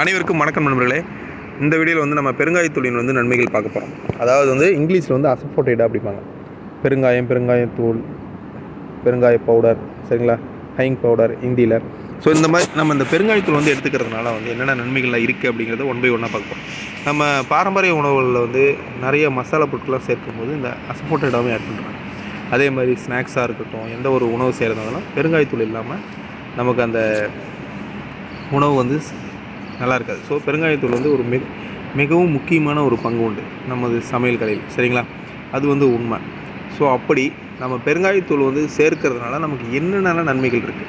அனைவருக்கும் வணக்கம் நண்பர்களே. இந்த வீடியோவில் வந்து நம்ம பெருங்காயத்தூளின் வந்து நன்மைகள் பார்க்க போகிறோம். அதாவது வந்து இங்கிலீஷில் வந்து அசஃபோட்டேட்டா அப்படிப்பாங்க. பெருங்காயத்தூள், பெருங்காய பவுடர், சரிங்களா, ஹைங் பவுடர் ஹிந்தியில். ஸோ இந்த மாதிரி நம்ம இந்த பெருங்காயத்தூள் வந்து எடுத்துக்கிறதுனால வந்து என்னென்ன நன்மைகள்லாம் இருக்குது அப்படிங்கிறத ஒன் பை ஒன்னாக பார்ப்போம். நம்ம பாரம்பரிய உணவுகளில் வந்து நிறைய மசாலா பொருட்கள்லாம் சேர்க்கும்போது இந்த அசஃபோட்டேட்டாவும் ஆட் பண்ணுறாங்க. அதே மாதிரி ஸ்நாக்ஸாக இருக்கட்டும், எந்த ஒரு உணவு செய்கிறதுனாலும் பெருங்காயத்தூள் இல்லாமல் நமக்கு அந்த உணவு வந்து நல்லா இருக்காது. ஸோ பெருங்காயத்தூள் வந்து ஒரு மிகவும் முக்கியமான ஒரு பங்கு உண்டு நமது சமையல் கலையில், சரிங்களா. அது வந்து உண்மை. ஸோ அப்படி நம்ம பெருங்காயத்தூள் வந்து சேர்க்கறதுனால நமக்கு என்னென்ன நன்மைகள் இருக்குது,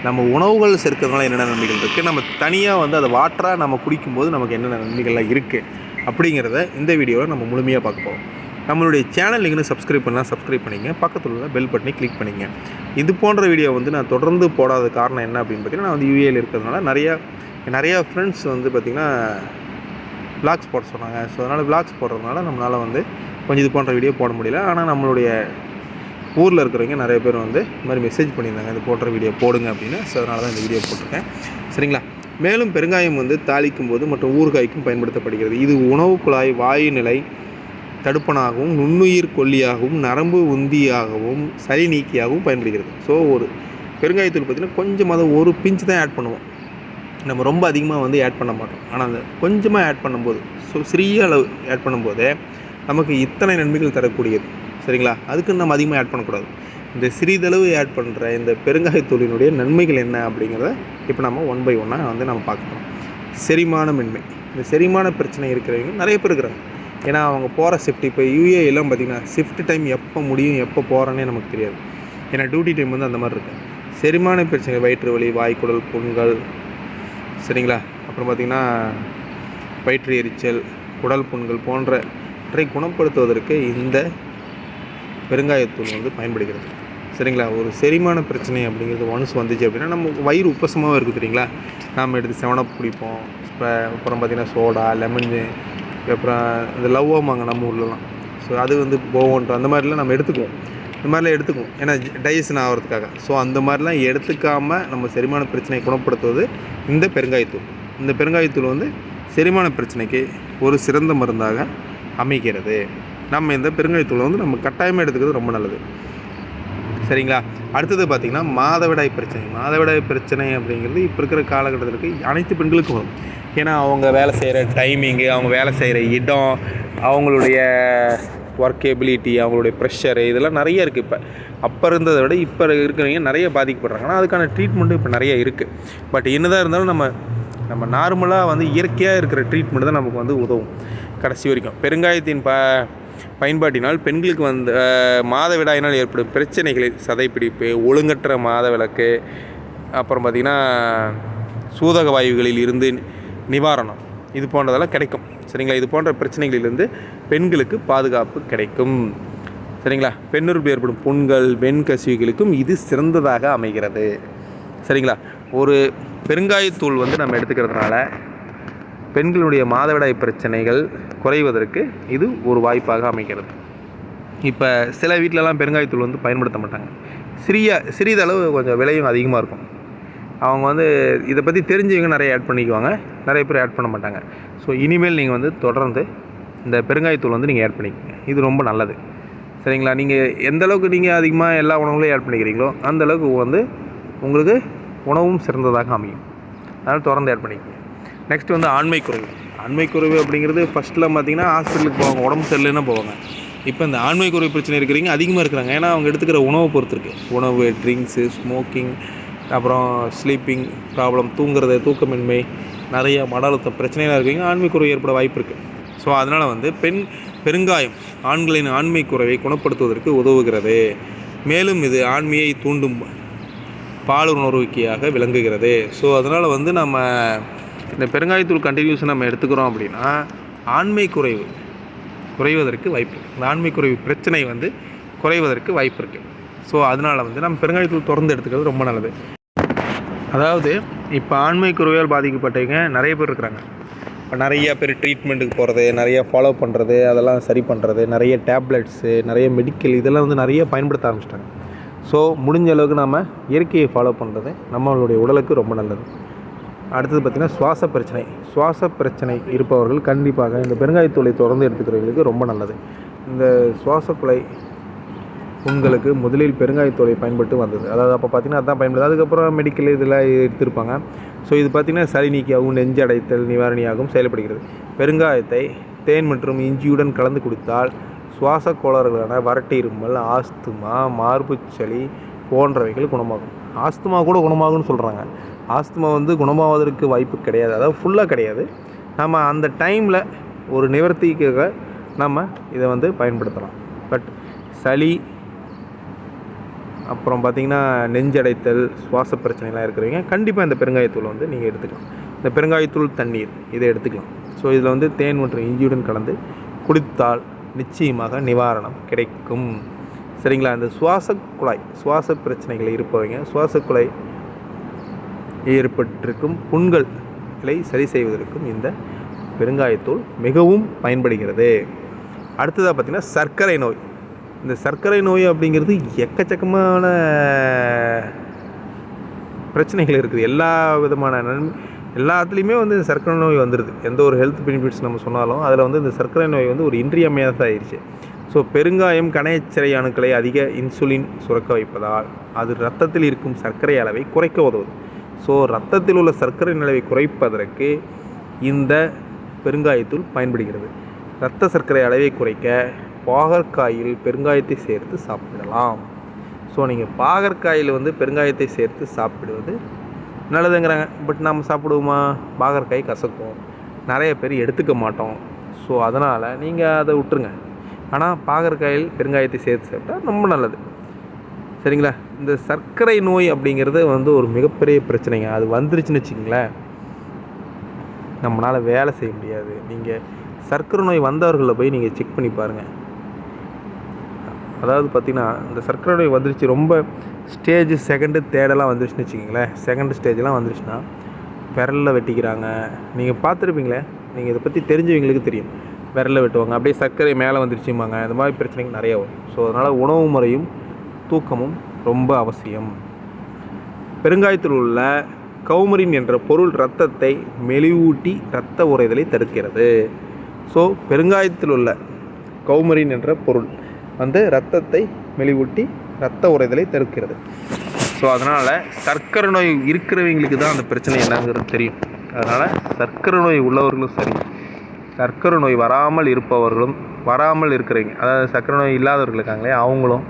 நம்ம உணவுகள் சேர்க்கறதுனால என்னென்ன நன்மைகள் இருக்குது, நம்ம தனியாக வந்து அதை வாட்டராக நம்ம குடிக்கும்போது நமக்கு என்னென்ன நன்மைகள்லாம் இருக்குது அப்படிங்கிறத இந்த வீடியோவில் நம்ம முழுமையாக பார்க்க போகிறோம். நம்மளுடைய சேனல் நீங்கள் சப்ஸ்கிரைப் பண்ணலாம், சப்ஸ்கிரைப் பண்ணிங்க, பக்கத்தில் உள்ள பெல் பட்டனை கிளிக் பண்ணிங்க. இது போன்ற வீடியோ வந்து நான் தொடர்ந்து போடாத காரணம் என்ன அப்படின்னு பார்த்தீங்கன்னா, நான் வந்து யூஏயில் இருக்கிறதுனால நிறையா ஃப்ரெண்ட்ஸ் வந்து பார்த்திங்கன்னா விளாக்ஸ் போட சொன்னாங்க. ஸோ அதனால் விளாக்ஸ் போடுறதுனால நம்மளால் வந்து கொஞ்சம் இது போன்ற வீடியோ போட முடியல. ஆனால் நம்மளுடைய ஊரில் இருக்கிறவங்க நிறைய பேர் வந்து இது மாதிரி மெசேஜ் பண்ணியிருந்தாங்க, இது போன்ற வீடியோ போடுங்க அப்படின்னு. ஸோ அதனால தான் இந்த வீடியோ போட்டிருக்கேன், சரிங்களா. மேலும் பெருங்காயம் வந்து தாளிக்கும் போது மற்றும் ஊறுகாய்க்கும் பயன்படுத்தப்படுகிறது. இது உணவு குழாய் வாயு நிலை தடுப்பனாகவும் நுண்ணுயிர் கொல்லியாகவும் நரம்பு உந்தியாகவும் சளி நீக்கியாகவும் பயன்படுகிறது. ஸோ ஒரு பெருங்காயத்தூள் பார்த்திங்கன்னா கொஞ்சமாக ஒரு பிஞ்சு தான் ஆட் பண்ணுவோம், நம்ம ரொம்ப அதிகமாக வந்து ஆட் பண்ண மாட்டோம். ஆனால் அந்த கொஞ்சமாக ஆட் பண்ணும்போது, ஸோ சிறிய அளவு ஆட் பண்ணும்போதே நமக்கு இத்தனை நன்மைகள் தரக்கூடியது, சரிங்களா. அதுக்கு நம்ம அதிகமாக ஆட் பண்ணக்கூடாது. இந்த சிறிதளவு ஆட் பண்ணுற இந்த பெருங்காயத்தூளினுடைய நன்மைகள் என்ன அப்படிங்கிறத இப்போ நம்ம ஒன் பை ஒன்னாக வந்து நம்ம பார்க்குறோம். செரிமானமின்மை, இந்த செரிமான பிரச்சனை இருக்கிறவங்க நிறைய பேர் இருக்கிறாங்க. ஏன்னா அவங்க போகிற ஷிஃப்ட், இப்போ யூஏ எல்லாம் பார்த்திங்கன்னா ஷிஃப்ட் டைம் எப்போ முடியும் எப்போ போகிறோன்னே நமக்கு தெரியாது. ஏன்னா டியூட்டி டைம் வந்து அந்த மாதிரி இருக்குது. செரிமான பிரச்சனை, வயிற்று வலி, வாய்க்குடல் புண்கள், சரிங்களா, அப்புறம் பார்த்திங்கன்னா வயிற்று எரிச்சல், குடல் புண்கள் போன்றவற்றை குணப்படுத்துவதற்கு இந்த பெருங்காயத்தூள் வந்து பயன்படுகிறது, சரிங்களா. ஒரு செரிமான பிரச்சனை அப்படிங்கிறது ஒன்ஸ் வந்துச்சு அப்படின்னா நம்ம வயிறு உப்பசமாக இருக்குது, தெரியுங்களா. நாம் எடுத்து 7 குடிப்போம். அப்புறம் பார்த்திங்கன்னா சோடா, லெமனு, அப்புறம் இந்த லவ்வாமாங்க நம்ம ஊர்லலாம். ஸோ அது வந்து போவோன்ற அந்த மாதிரிலாம் நம்ம எடுத்துக்குவோம். இந்த மாதிரிலாம் எடுத்துக்குவோம் ஏன்னா டைஜஷன் ஆகிறதுக்காக. ஸோ அந்த மாதிரிலாம் எடுத்துக்காமல் நம்ம செரிமான பிரச்சனையை குணப்படுத்துவது இந்த பெருங்காயத்தூள். இந்த பெருங்காயத்தூள் வந்து செரிமான பிரச்சனைக்கு ஒரு சிறந்த மருந்தாக அமைகிறது. நம்ம இந்த பெருங்காயத்தூளை வந்து நம்ம கட்டாயமாக எடுத்துக்கிறது ரொம்ப நல்லது, சரிங்களா. அடுத்தது பார்த்திங்கன்னா மாதவிடாய் பிரச்சனை. மாதவிடாய் பிரச்சனை அப்படிங்கிறது இப்போ இருக்கிற காலகட்டத்திற்கு அனைத்து பெண்களுக்கும் வரும். ஏன்னா அவங்க வேலை செய்கிற டைமிங்கு, அவங்க வேலை செய்கிற இடம், அவங்களுடைய ஒர்க் எபிலிட்டி, அவங்களுடைய ப்ரெஷரு, இதெல்லாம் நிறைய இருக்குது. இப்போ அப்போ இருந்ததை விட இப்போ இருக்கிறவங்க நிறைய பாதிக்கப்படுறாங்க. ஆனால் அதுக்கான ட்ரீட்மெண்ட்டும் இப்போ நிறைய இருக்குது. பட் என்னதான் இருந்தாலும் நம்ம நார்மலாக வந்து இயற்கையாக இருக்கிற ட்ரீட்மெண்ட் தான் நமக்கு வந்து உதவும் கடைசி வரைக்கும். பெருங்காயத்தின் பயன்பாட்டினால் பெண்களுக்கு வந்து மாதவிடாயினால் ஏற்படும் பிரச்சனைகளில் சதைப்பிடிப்பு, ஒழுங்கற்ற மாதவிலக்கு, அப்புறம் பார்த்திங்கன்னா சூதக வாயுகளில் இருந்து நிவாரணம், இது போன்றதெல்லாம் கிடைக்கும், சரிங்களா. இது போன்ற பிரச்சனைகளிலிருந்து பெண்களுக்கு பாதுகாப்பு கிடைக்கும், சரிங்களா. பெண்ணுறுப்பு ஏற்படும் புண்கள், வெண்கசிவுகளுக்கும் இது சிறந்ததாக அமைகிறது, சரிங்களா. ஒரு பெருங்காயத்தூள் வந்து நம்ம எடுத்துக்கிறதுனால பெண்களுடைய மாதவிடாய் பிரச்சனைகள் குறைவதற்கு இது ஒரு வாய்ப்பாக அமைகிறது. இப்போ சில வீட்டிலலாம் பெருங்காயத்தூள் வந்து பயன்படுத்த மாட்டாங்க. சிறிதளவு கொஞ்சம் விலையும் அதிகமாக இருக்கும். அவங்க வந்து இதை பற்றி தெரிஞ்சவங்க நிறைய ஆட் பண்ணிக்குவாங்க, நிறைய பேர் ஆட் பண்ண மாட்டாங்க. ஸோ இனிமேல் நீங்கள் வந்து தொடர்ந்து இந்த பெருங்காயத்தூள் வந்து நீங்கள் ஆட் பண்ணிக்கோங்க, இது ரொம்ப நல்லது, சரிங்களா. நீங்கள் எந்தளவுக்கு நீங்கள் அதிகமாக எல்லா உணவுகளையும் ஆட் பண்ணிக்கிறீங்களோ அந்தளவுக்கு வந்து உங்களுக்கு உணவும் சிறந்ததாக அமையும். அதனால் தொடர்ந்து ஆட் பண்ணிக்கோங்க. நெக்ஸ்ட் வந்து ஆண்மை குறைவு அப்படிங்கிறது ஃபஸ்ட்டில் பார்த்திங்கன்னா ஹாஸ்பிட்டலுக்கு போவாங்க, உடம்பு சரியில்லைன்னா போவாங்க. இப்போ இந்த ஆண்மை குறைவு பிரச்சனை இருக்கிறவங்க அதிகமாக இருக்கிறாங்க. ஏன்னா அவங்க எடுத்துக்கிற உணவை பொறுத்து இருக்குது. உணவு, ட்ரிங்க்ஸு, ஸ்மோக்கிங், அப்புறம் ஸ்லீப்பிங் ப்ராப்ளம், தூக்கமின்மை, நிறைய மன அழுத்த பிரச்சனைலாம் இருக்கீங்க, ஆண்மை குறைவு ஏற்பட வாய்ப்பு இருக்குது. ஸோ அதனால் வந்து பெருங்காயம் ஆண்களின் ஆண்மை குறைவை குணப்படுத்துவதற்கு உதவுகிறது. மேலும் இது ஆண்மையை தூண்டும் பாலுணர்வுக்கியாக விளங்குகிறது. ஸோ அதனால் வந்து நம்ம இந்த பெருங்காயத்தூள் கண்டினியூஸாக நம்ம எடுத்துக்கிறோம் அப்படின்னா ஆண்மை குறைவதற்கு வாய்ப்பு இருக்குது. இந்த ஆண்மை குறைவு பிரச்சனை வந்து குறைவதற்கு வாய்ப்பு இருக்குது. ஸோ அதனால் வந்து நம்ம பெருங்காயத்தூள் தொடர்ந்து எடுத்துக்கிறது ரொம்ப நல்லது. அதாவது இப்போ ஆண்மை குறைவால் பாதிக்கப்பட்டவங்க நிறைய பேர் இருக்கிறாங்க. இப்போ நிறைய பேர் ட்ரீட்மெண்ட்டுக்கு போகிறது, நிறைய ஃபாலோ பண்ணுறது, அதெல்லாம் சரி பண்ணுறது, நிறைய டேப்லெட்ஸு, நிறைய மெடிக்கல் இதெல்லாம் வந்து நிறைய பயன்படுத்த ஆரம்பிச்சிட்டாங்க. ஸோ முடிஞ்ச அளவுக்கு நம்ம இயற்கையை ஃபாலோ பண்ணுறது நம்மளுடைய உடலுக்கு ரொம்ப நல்லது. அடுத்தது பார்த்திங்கன்னா சுவாச பிரச்சனை இருப்பவர்கள் கண்டிப்பாக இந்த பெருங்காயத்தூளை தொடர்ந்து எடுத்துக்கிறவங்களுக்கு ரொம்ப நல்லது. இந்த சுவாசக்குழாய் புண்களுக்கு முதலில் பெருங்காயத்தூளை பயன்பட்டு வந்தது. அதாவது அப்போ பார்த்திங்கன்னா அதுதான் பயன்படுது. அதுக்கப்புறம் மெடிக்கல் இதெல்லாம் எடுத்திருப்பாங்க. ஸோ இது பார்த்திங்கன்னா சளி நீக்கியாகவும் நெஞ்சு அடைத்தல் நிவாரணியாகவும் செயல்படுகிறது. பெருங்காயத்தை தேன் மற்றும் இஞ்சியுடன் கலந்து குடித்தால் சுவாச கோளாறுகளான வறட்டு இருமல், ஆஸ்துமா, மார்புச்சளி போன்றவைகள் குணமாகும். ஆஸ்துமா கூட குணமாகும்னு சொல்கிறாங்க. ஆஸ்துமா குணமாவதற்கு வாய்ப்பு கிடையாது, அதாவது ஃபுல்லாக கிடையாது. நம்ம அந்த டைமில் ஒரு நிவர்த்திக்காக நம்ம இதை பயன்படுத்தலாம். பட் சளி அப்புறம் பார்த்திங்கன்னா நெஞ்சடைத்தல் சுவாச பிரச்சனைலாம் இருக்கிறவங்க கண்டிப்பாக இந்த பெருங்காயத்தூள் நீங்கள் எடுத்துக்கலாம். இந்த பெருங்காயத்தூள் தண்ணீர் இதை எடுத்துக்கலாம். ஸோ இதில் தேன் மற்றும் இஞ்சியுடன் கலந்து குடித்தால் நிச்சயமாக நிவாரணம் கிடைக்கும். சரிங்களா? இந்த சுவாச பிரச்சனைகள் இருப்பவங்க சுவாசக்குழாய் ஏற்பட்டிருக்கும் புண்களை சரி செய்வதற்கும் இந்த பெருங்காயத்தூள் மிகவும் பயன்படுகிறது. அடுத்ததாக பார்த்திங்கன்னா சர்க்கரை நோய். இந்த சர்க்கரை நோய் அப்படிங்கிறது எக்கச்சக்கமான பிரச்சனைகள் இருக்குது. எல்லா விதமான எல்லாத்துலேயுமே இந்த சர்க்கரை நோய் வந்துடுது. எந்த ஒரு ஹெல்த் பெனிஃபிட்ஸ் நம்ம சொன்னாலும் அதில் இந்த சர்க்கரை நோய் ஒரு இன்றியமையாததாகிடுச்சு. ஸோ பெருங்காயம் கணையச்சிறை அணுக்களை அதிக இன்சுலின் சுரக்க வைப்பதால் அது இரத்தத்தில் இருக்கும் சர்க்கரை அளவை குறைக்க உதவுது. ஸோ இரத்தத்தில் உள்ள சர்க்கரை அளவை குறைப்பதற்கு இந்த பெருங்காயத்தூள் பயன்படுகிறது. இரத்த சர்க்கரை அளவை குறைக்க பாகற்காயில் பெருங்காயத்தை சேர்த்து சாப்பிடலாம். ஸோ நீங்கள் பாகற்காயில் பெருங்காயத்தை சேர்த்து சாப்பிடுவது நல்லதுங்கிறாங்க. பட் நம்ம சாப்பிடுவோமா? பாகற்காய் கசக்கும், நிறைய பேர் எடுத்துக்க மாட்டோம். ஸோ அதனால் நீங்கள் அதை விட்டுருங்க. ஆனால் பாகற்காயில் பெருங்காயத்தை சேர்த்து சாப்பிட்டா ரொம்ப நல்லது. சரிங்களா? இந்த சர்க்கரை நோய் அப்படிங்கிறது ஒரு மிகப்பெரிய பிரச்சனைங்க. அது வந்துருச்சுன்னு வச்சுக்கிங்களேன், நம்மளால் வேலை செய்ய முடியாது. நீங்கள் சர்க்கரை நோய் வந்தவர்களில் போய் நீங்கள் செக் பண்ணி பாருங்கள். அதாவது பார்த்திங்கன்னா இந்த சர்க்கரை நோய் வந்துருச்சு, ரொம்ப ஸ்டேஜ் செகண்டு தேர்டெல்லாம் வந்துருச்சுன்னு வச்சுக்கிங்களேன். செகண்ட் ஸ்டேஜெலாம் வந்துருச்சுன்னா விரலில் வெட்டிக்கிறாங்க. நீங்கள் பார்த்துருப்பீங்களே, நீங்கள் இதை பற்றி தெரிஞ்சவங்களுக்கு தெரியும். விரலில் வெட்டுவாங்க, அப்படியே சர்க்கரை மேலே வந்துருச்சும்பாங்க. இந்த மாதிரி பிரச்சனைகள் நிறைய வரும். ஸோ அதனால் உணவு முறையும் தூக்கமும் ரொம்ப அவசியம். பெருங்காயத்தில் உள்ள கௌமரின் என்ற பொருள் இரத்தத்தை மெலிவூட்டி இரத்த உறைதலை தடுக்கிறது. ஸோ பெருங்காயத்தில் உள்ள கௌமரின் என்ற பொருள் இரத்தத்தை மெலிவூட்டி இரத்த உறைதலை தடுக்கிறது. ஸோ அதனால் சர்க்கரை நோய் இருக்கிறவங்களுக்கு தான் அந்த பிரச்சனை என்னங்கிறது தெரியும். அதனால் சர்க்கரை நோய் உள்ளவர்களும் சரி, சர்க்கரை நோய் வராமல் இருக்கிறவங்க, அதாவது சர்க்கரை நோய் இல்லாதவர்கள் இருக்காங்களே, அவங்களும்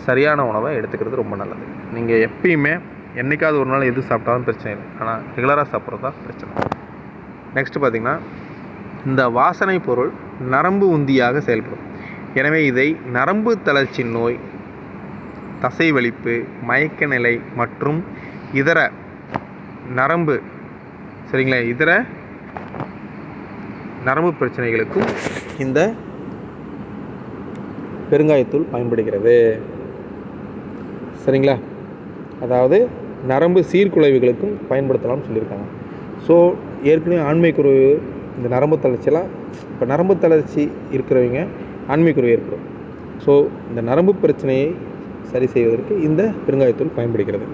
சரியான உணவை எடுத்துக்கிறது ரொம்ப நல்லது. நீங்கள் எப்பயுமே என்றைக்காவது ஒரு நாள் எது சாப்பிட்டாலும் பிரச்சனை இல்லை, ஆனால் ரெகுலராக சாப்பிட்றது தான் பிரச்சனை. நெக்ஸ்ட்டு பார்த்திங்கன்னா இந்த வாசனை பொருள் நரம்பு உந்தியாக செயல்படும். எனவே இதை நரம்பு தளர்ச்சி நோய், தசை வலிப்பு, மயக்க நிலை மற்றும் இதர நரம்பு நரம்பு பிரச்சனைகளுக்கும் இந்த பெருங்காயத்தூள் பயன்படுகிறது. சரிங்களா? அதாவது நரம்பு சீர்குலைவுகளுக்கும் பயன்படுத்தலாம்னு சொல்லியிருக்காங்க. ஸோ ஏற்கனவே ஆண்மை குறைவு, இந்த நரம்பு தளர்ச்சியெல்லாம், இப்போ நரம்பு தளர்ச்சி இருக்கிறவங்க ஆண்மை குறைவு ஏற்படும். ஸோ இந்த நரம்பு பிரச்சனையை சரி செய்வதற்கு இந்த பெருங்காயத்தூள் பயன்படுகிறது.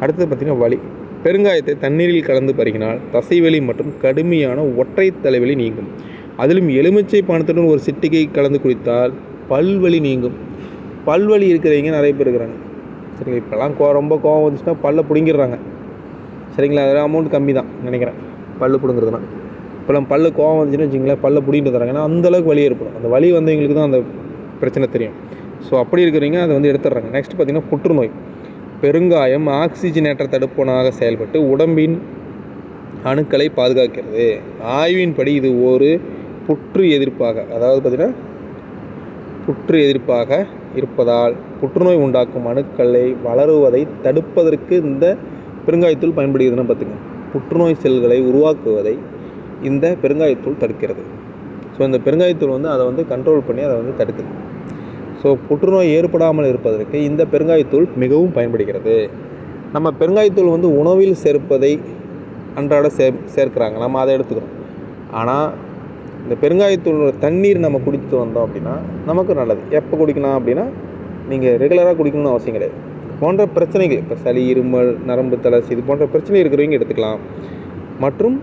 அடுத்தது பார்த்திங்கன்னா வலி. பெருங்காயத்தை தண்ணீரில் கலந்து பருகினால் தசைவலி மற்றும் கடுமையான ஒற்றை தலைவலி நீங்கும். அதிலும் எலுமிச்சை பானத்துடன் ஒரு சிட்டிகை கலந்து குடித்தால் பல்வலி நீங்கும். பல்வலி இருக்கிறவங்க நிறைய பேர் இருக்கிறாங்க. சரிங்களா? இப்போலாம் ரொம்ப கோவம் வந்துச்சுன்னா பல்லை பிடுங்கிடுறாங்க. சரிங்களா? அதில் அமௌண்ட் கம்மி தான் நினைக்கிறேன் பல்லு பிடுங்கிறதுனா. இப்போலாம் பல்லு கோவம் வந்துச்சுன்னு வச்சிங்களேன், பல்லை பிடிங்கிட்டு தராங்க. ஏன்னா அந்தளவுக்கு வலி ஏற்படும். அந்த வலி வந்தவங்களுக்கு தான் அந்த பிரச்சனை தெரியும். ஸோ அப்படி இருக்கிறவங்க அதை எடுத்துடுறாங்க. நெக்ஸ்ட் பார்த்திங்கன்னா புற்றுநோய். பெருங்காயம் ஆக்சிஜனேற்ற தடுப்பனாக செயல்பட்டு உடம்பின் அணுக்களை பாதுகாக்கிறது. ஆய்வின்படி இது ஒரு புற்று எதிர்ப்பாக, அதாவது பார்த்திங்கன்னா புற்று எதிர்ப்பாக இருப்பதால் புற்றுநோய் உண்டாக்கும் அணுக்களை வளருவதை தடுப்பதற்கு இந்த பெருங்காயத்தூள் பயன்படுகிறதுன்னு பார்த்துங்க. புற்றுநோய் செல்களை உருவாக்குவதை இந்த பெருங்காயத்தூள் தடுக்கிறது. ஸோ இந்த பெருங்காயத்தூள் அதை கண்ட்ரோல் பண்ணி அதை தடுக்குது. ஸோ புற்றுநோய் ஏற்படாமல் இருப்பதற்கு இந்த பெருங்காயத்தூள் மிகவும் பயன்படுகிறது. நம்ம பெருங்காயத்தூள் உணவில் சேர்ப்பதை அன்றாட சேர்க்குறாங்க, நம்ம அதை எடுத்துக்கிறோம். ஆனால் இந்த பெருங்காயத்தூள் தண்ணீர் நம்ம குடித்து வந்தோம் அப்படின்னா நமக்கு நல்லது. எப்போ குடிக்கலாம் அப்படின்னா, நீங்கள் ரெகுலராக குடிக்கணும்னு அவசியம் கிடையாது. போன்ற பிரச்சனைகள், இப்போ சளி, இருமல், நரம்பு தளர்ச்சி, இது போன்ற பிரச்சனை இருக்கிறவங்க எடுத்துக்கலாம். மற்றும்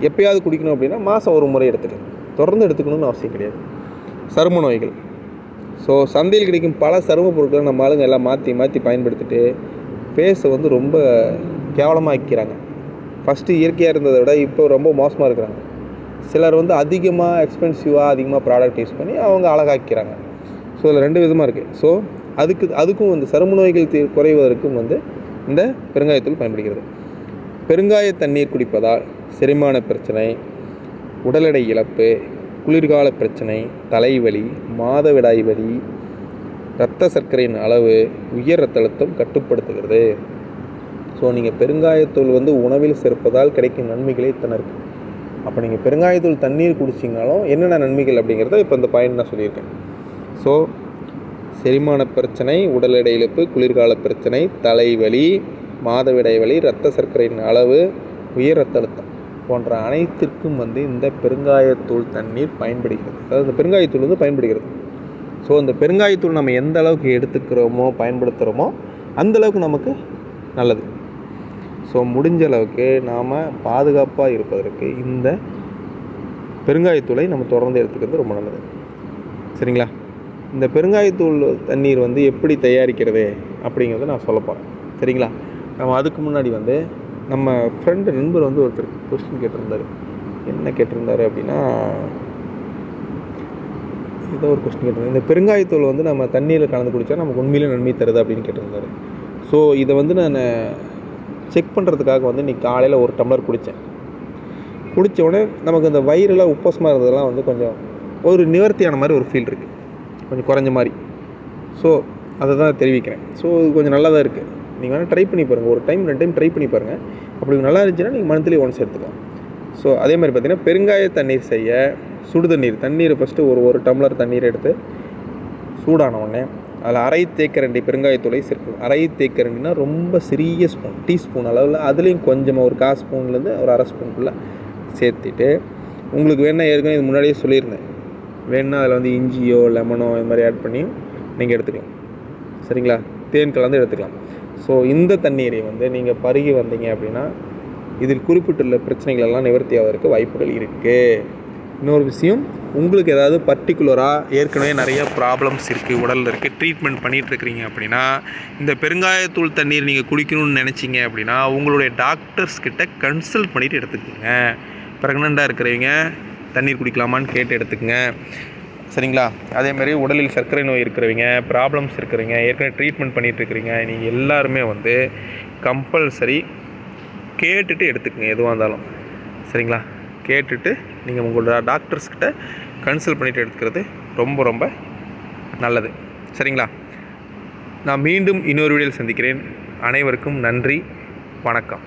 எப்போயாவது குடிக்கணும் அப்படின்னா மாதம் ஒரு முறை எடுத்துக்கலாம். தொடர்ந்து எடுத்துக்கணும்னு அவசியம் கிடையாது. சரும நோய்கள். ஸோ சந்தையில் கிடைக்கும் பல சரும பொருட்களை நம்ம ஆளுங்க எல்லாம் மாற்றி பயன்படுத்திட்டு ஃபேஸை வந்து ரொம்ப கேவலமாக்கிறாங்க. ஃபஸ்ட்டு இயற்கையாக இருந்ததை விட இப்போ ரொம்ப மோசமாக இருக்கிறாங்க. சிலர் வந்து அதிகமாக ப்ராடக்ட் யூஸ் பண்ணி அவங்க அழகாக்கிறாங்க. ஸோ இதில் 2 விதமாக இருக்குது. ஸோ அதுக்கும் வந்து சரும நோய்கள் குறைவதற்கும் வந்து இந்த பெருங்காயத்தூள் பயன்படுகிறது. பெருங்காய தண்ணீர் குடிப்பதால் செரிமான பிரச்சனை, உடல் எடை இழப்பு, குளிர்கால பிரச்சனை, தலைவலி, மாதவிடாய் வலி, இரத்த சர்க்கரையின் அளவு, உயர் இரத்த அழுத்தம் கட்டுப்படுத்துகிறது. ஸோ நீங்கள் பெருங்காயத்தூள் வந்து உணவில் சேர்ப்பதால் கிடைக்கும் நன்மைகளே இத்தனை இருக்குது. அப்போ நீங்கள் பெருங்காயத்தூள் தண்ணீர் குடிச்சிங்கனாலும் என்னென்ன நன்மைகள் அப்படிங்கிறத இப்போ இந்த பாயிண்ட் நான் சொல்லியிருக்கேன். ஸோ செரிமான பிரச்சனை, உடல் எடை இழப்பு, குளிர்கால பிரச்சனை, தலைவலி, மாதவிடாய் வலி, இரத்த சர்க்கரையின் அளவு, உயர் இரத்த அழுத்தம் போன்ற அனைத்திற்கும் வந்து இந்த பெருங்காயத்தூள் தண்ணீர் பயன்படுகிறது. அதாவது இந்த பெருங்காயத்தூள் வந்து பயன்படுகிறது. ஸோ இந்த பெருங்காயத்தூள் நம்ம எந்த அளவுக்கு எடுத்துக்கிறோமோ பயன்படுத்துகிறோமோ அந்தளவுக்கு நமக்கு நல்லது. ஸோ முடிஞ்ச அளவுக்கு நாம் பாதுகாப்பாக இருப்பதற்கு இந்த பெருங்காயத்தூளை நம்ம தொடர்ந்து எடுத்துக்கிறது ரொம்ப நல்லது. சரிங்களா? இந்த பெருங்காயத்தூள் தண்ணீர் வந்து எப்படி தயாரிக்கிறது அப்படிங்கிறத நான் சொல்ல போகிறேன். சரிங்களா? நம்ம அதுக்கு முன்னாடி வந்து நம்ம நண்பர் வந்து ஒருத்தர் கொஸ்டின் கேட்டிருந்தார். என்ன கேட்டிருந்தார் அப்படின்னா, ஏதோ ஒரு கொஸ்டின் கேட்டிருந்தார். இந்த பெருங்காயத்தூள் வந்து நம்ம தண்ணீரில் கலந்து குடித்தா நமக்கு உண்மையிலே நன்மை தருது அப்படின்னு கேட்டிருந்தார். ஸோ இதை வந்து நான் செக் பண்ணுறதுக்காக வந்து இன்றைக்கி காலையில் ஒரு டம்ளர் குடித்த உடனே நமக்கு இந்த வயிறெல்லாம் உப்பசமாக இருந்ததெல்லாம் வந்து கொஞ்சம் ஒரு நிவர்த்தியான மாதிரி ஒரு ஃபீல் இருக்குது, கொஞ்சம் குறைஞ்ச மாதிரி. ஸோ அதை தான் தெரிவிக்கிறேன். ஸோ இது கொஞ்சம் நல்லா தான் இருக்குது. நீங்கள் வேணால் ட்ரை பண்ணி பாருங்கள். ஒரு டைம் 2 டைம் ட்ரை பண்ணி பாருங்கள். அப்படி நல்லா இருந்துச்சுன்னா நீங்கள் மந்த்லி ஒன்ஸ் எடுத்துக்கலாம். ஸோ அதே மாதிரி பார்த்திங்கன்னா பெருங்காய தண்ணீர் செய்ய தண்ணீரை ஃபஸ்ட்டு ஒரு டம்ளர் தண்ணீர் எடுத்து சூடான உடனே அதில் அரை தேக்கரண்டி பெருங்காயத்தூளை சேர்க்கணும். அரை தேக்கரண்டினா ரொம்ப சிறிய ஸ்பூன், டீஸ்பூன் அளவில், அதுலேயும் கொஞ்சமாக ஒரு 1/4 ஸ்பூன்லேருந்து ஒரு அரை ஸ்பூனுக்குள்ளே சேர்த்துட்டு, உங்களுக்கு வேணால் ஏற்கனவே இது முன்னாடியே சொல்லியிருந்தேன், வேணுன்னா அதில் வந்து இஞ்சியோ லெமனோ இது மாதிரி ஆட் பண்ணி நீங்கள் எடுத்துக்கலாம். சரிங்களா? தேன் கலந்து எடுத்துக்கலாம். ஸோ இந்த தண்ணீரை வந்து நீங்கள் பருகி வந்தீங்க அப்படின்னா இதில் குறிப்பிட்டுள்ள பிரச்சனைகளெல்லாம் நிவர்த்தி ஆவதற்கு வாய்ப்புகள் இருக்குது. இன்னொரு விஷயம், உங்களுக்கு ஏதாவது பர்டிகுலராக ஏற்கனவே நிறைய ப்ராப்ளம்ஸ் இருக்குது, உடலில் இருக்குது, ட்ரீட்மெண்ட் பண்ணிகிட்ருக்கிறீங்க அப்படின்னா இந்த பெருங்காயத்தூள் தண்ணீர் நீங்கள் குடிக்கணும்னு நினச்சிங்க அப்படின்னா உங்களுடைய டாக்டர்ஸ் கிட்ட கன்சல்ட் பண்ணிவிட்டு எடுத்துக்கோங்க. ப்ரெக்னெண்ட்டாக இருக்கிறவங்க தண்ணீர் குடிக்கலாமான்னு கேட்டு எடுத்துக்கங்க. சரிங்களா? அதேமாதிரி உடலில் சர்க்கரை நோய் இருக்கிறவங்க, ப்ராப்ளம்ஸ் இருக்கிறவங்க, ஏற்கனவே ட்ரீட்மெண்ட் பண்ணிகிட்ருக்கிறீங்க, நீங்கள் எல்லாருமே வந்து கம்பல்சரி கேட்டுட்டு எடுத்துக்கங்க எதுவாக இருந்தாலும். சரிங்களா? கேட்டுட்டு நீங்கள் உங்களோட டாக்டர்ஸ்கிட்ட கன்சல்ட் பண்ணிவிட்டு எடுத்துக்கிறது ரொம்ப ரொம்ப நல்லது. சரிங்களா? நான் மீண்டும் இன்னொரு வீடியோவில் சந்திக்கிறேன். அனைவருக்கும் நன்றி, வணக்கம்.